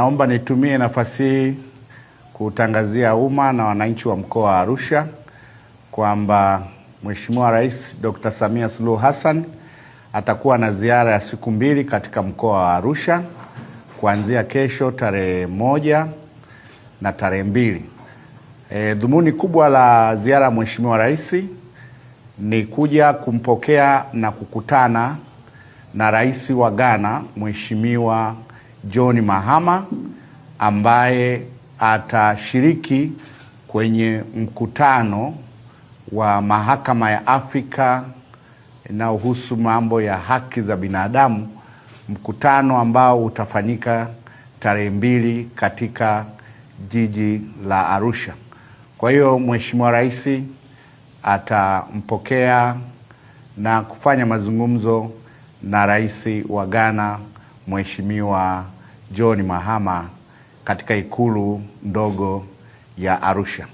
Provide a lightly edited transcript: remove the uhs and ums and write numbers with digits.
Naomba nitumie nafasi hii kutangazia umma na wananchi wa mkoa wa Arusha kwamba Mheshimiwa Rais Dr. Samia Suluhu Hassan atakuwa na ziara ya siku 2 katika mkoa wa Arusha kuanzia kesho tarehe 1 na tarehe 2. Dhumuni kubwa la ziara ya Mheshimiwa Rais ni kuja kumpokea na kukutana na Rais wa Ghana Mheshimiwa John Mahama ambaye atashiriki kwenye mkutano wa Mahakama ya Afrika inayohusu mambo ya haki za binadamu, mkutano ambao utafanyika tarehe 2 katika jiji la Arusha. Kwa hiyo Mheshimiwa Rais atampokea na kufanya mazungumzo na Rais wa Ghana Mheshimiwa John Mahama katika ikulu ndogo ya Arusha.